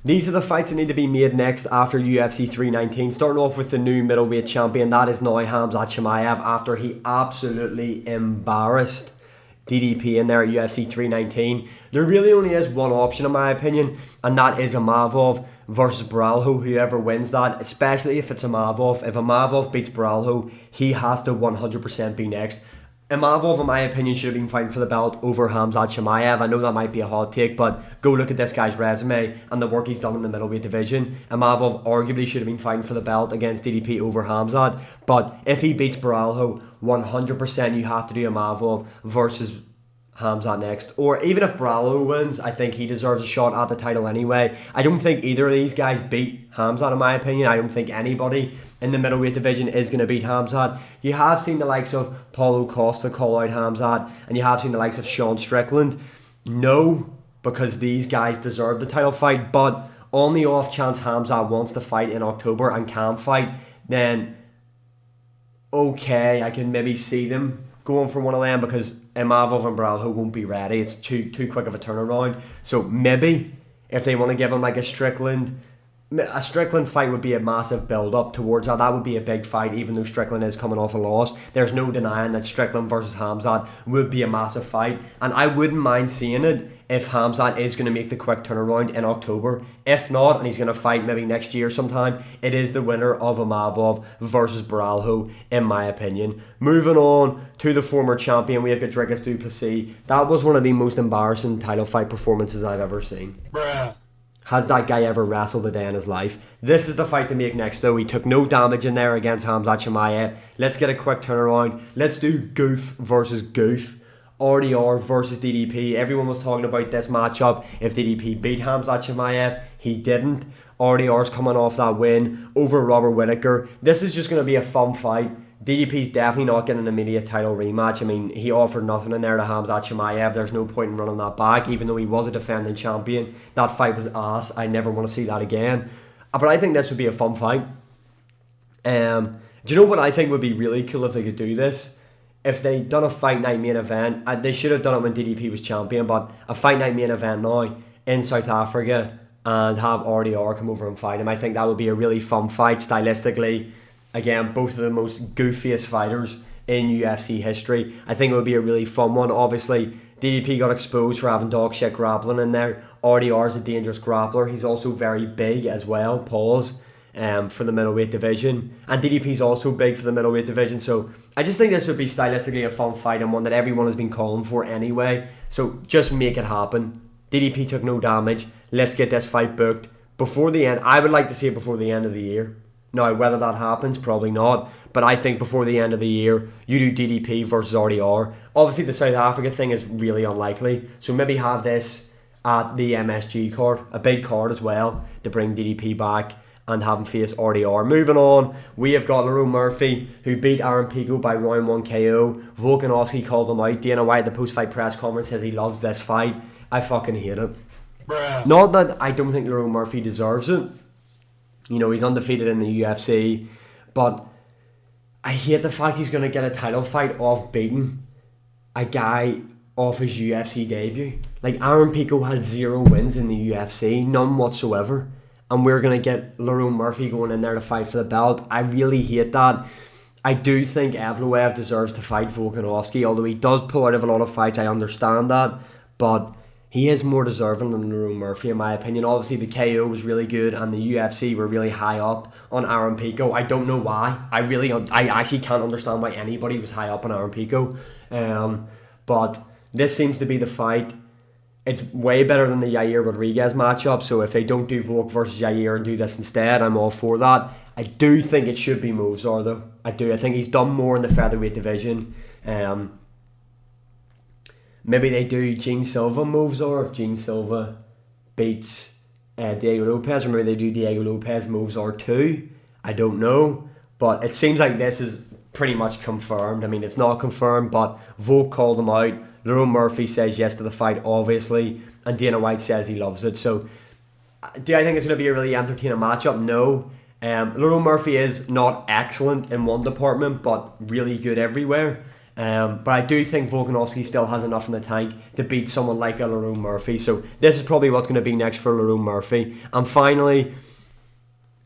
These are the fights that need to be made next after UFC 319. Starting off with the new middleweight champion, that is now Khamzat Chimaev, after he absolutely embarrassed DDP in there at UFC 319. There really only is one option in my opinion, and that is Imavov versus Baralho. Whoever wins that, especially if it's Imavov. If Imavov beats Baralho, he has to 100% be next. Imavov, in my opinion, should have been fighting for the belt over Khamzat Chimaev. I know that might be a hot take, but go look at this guy's resume and the work he's done in the middleweight division. Imavov arguably should have been fighting for the belt against DDP over Khamzat. But if he beats Baralho, 100% you have to do Imavov versus Khamzat next. Or even if Baralho wins, I think he deserves a shot at the title anyway. I don't think either of these guys beat Khamzat, in my opinion. I don't think anybody in the middleweight division is going to beat Khamzat. You have seen the likes of Paulo Costa call out Khamzat, and you have seen the likes of Sean Strickland. No, because these guys deserve the title fight, but on the off chance Khamzat wants to fight in October and can fight, then okay, I can maybe see them going for one of them, because Imavov and Baralho won't be ready. It's too quick of a turnaround. So maybe if they want to give him like a Strickland fight would be a massive build up towards that. That would be a big fight, even though Strickland is coming off a loss. There's no denying that Strickland versus Khamzat would be a massive fight, and I wouldn't mind seeing it if Khamzat is going to make the quick turnaround in October. If not, and he's going to fight maybe next year sometime, it is the winner of Imavov versus Baralho, in my opinion. Moving on to the former champion, we have got Dricus du Plessis. That was one of the most embarrassing title fight performances I've ever seen. Bruh. Has that guy ever wrestled a day in his life? This is the fight to make next though. He took no damage in there against Khamzat Chimaev. Let's get a quick turnaround. Let's do Goof versus Goof. RDR versus DDP. Everyone was talking about this matchup. If DDP beat Khamzat Chimaev, he didn't. RDR's coming off that win over Robert Whittaker. This is just going to be a fun fight. DDP's definitely not getting an immediate title rematch. I mean, he offered nothing in there to Khamzat Chimaev. There's no point in running that back, even though he was a defending champion. That fight was ass. I never want to see that again. But I think this would be a fun fight. Do you know what I think would be really cool if they could do this? If they done a fight night main event, they should have done it when DDP was champion, but a fight night main event now in South Africa and have RDR come over and fight him. I think that would be a really fun fight stylistically. Again, both of the most goofiest fighters in UFC history. I think it would be a really fun one. Obviously, DDP got exposed for having dog shit grappling in there. RDR is a dangerous grappler. He's also very big as well, pause, for the middleweight division. And DDP's also big for the middleweight division. So I just think this would be stylistically a fun fight and one that everyone has been calling for anyway. So just make it happen. DDP took no damage. Let's get this fight booked before the end. I would like to see it before the end of the year. Now, whether that happens, probably not. But I think before the end of the year, you do DDP versus RDR. Obviously, the South Africa thing is really unlikely. So maybe have this at the MSG card, a big card as well, to bring DDP back and have him face RDR. Moving on, we have got Lerone Murphy, who beat Aaron Pico by round 1 KO. Volkanovski called him out. Dana White at the post-fight press conference says he loves this fight. I fucking hate it. Bruh. Not that I don't think Lerone Murphy deserves it. You know, he's undefeated in the UFC, but I hate the fact he's going to get a title fight off beating a guy off his UFC debut. Like, Aaron Pico had 0 wins in the UFC, none whatsoever, and we're going to get Lerone Murphy going in there to fight for the belt. I really hate that. I do think Evloev deserves to fight Volkanovski, although he does pull out of a lot of fights, I understand that, but he is more deserving than Lerone Murphy, in my opinion. Obviously, the KO was really good, and the UFC were really high up on Aaron Pico. I don't know why. I actually can't understand why anybody was high up on Aaron Pico. But this seems to be the fight. It's way better than the Yair Rodriguez matchup. So if they don't do Volk versus Yair and do this instead, I'm all for that. I do think it should be Movzar, though. I do. I think he's done more in the featherweight division. Maybe they do Gene Silva Movzar if Gene Silva beats Diego Lopez, or maybe they do Diego Lopez Movzar too. I don't know, but it seems like this is pretty much confirmed. I mean, it's not confirmed, but Volk called him out. Lerone Murphy says yes to the fight, obviously, and Dana White says he loves it. So, do I think it's going to be a really entertaining matchup? No. Lerone Murphy is not excellent in one department, but really good everywhere. But I do think Volkanovski still has enough in the tank to beat someone like a Lerone Murphy. So this is probably what's going to be next for Lerone Murphy. And finally,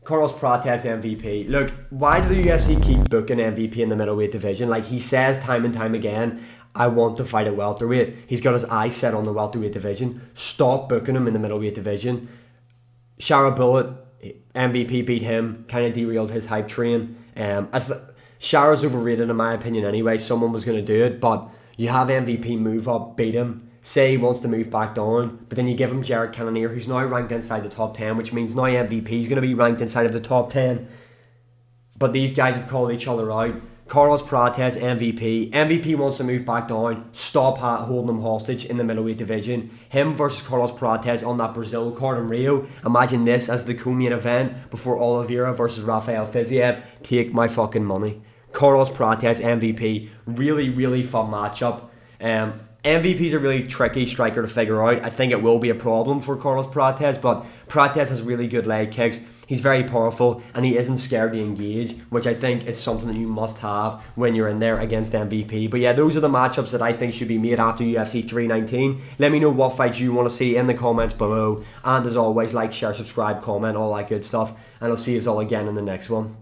Carlos Prates MVP. Look, why do the UFC keep booking MVP in the middleweight division? Like, he says time and time again, I want to fight at welterweight. He's got his eyes set on the welterweight division. Stop booking him in the middleweight division. Shara Bullet, MVP beat him, kind of derailed his hype train. Shara's overrated in my opinion anyway. Someone was going to do it, but you have MVP move up, beat him. Say he wants to move back down, but then you give him Jared Cannonier, who's now ranked inside the top 10, which means now MVP is going to be ranked inside of the top 10. But these guys have called each other out. Carlos Prates, MVP. MVP wants to move back down. Stop holding him hostage in the middleweight division. Him versus Carlos Prates on that Brazil card in Rio. Imagine this as the co-main event before Oliveira versus Rafael Fiziev. Take my fucking money. Carlos Prates, MVP. Really, really fun matchup. MVP's a really tricky striker to figure out. I think it will be a problem for Carlos Prates, but Prates has really good leg kicks. He's very powerful and he isn't scared to engage, which I think is something that you must have when you're in there against MVP. But yeah, those are the matchups that I think should be made after UFC 319. Let me know what fights you want to see in the comments below. And as always, like, share, subscribe, comment, all that good stuff. And I'll see you all again in the next one.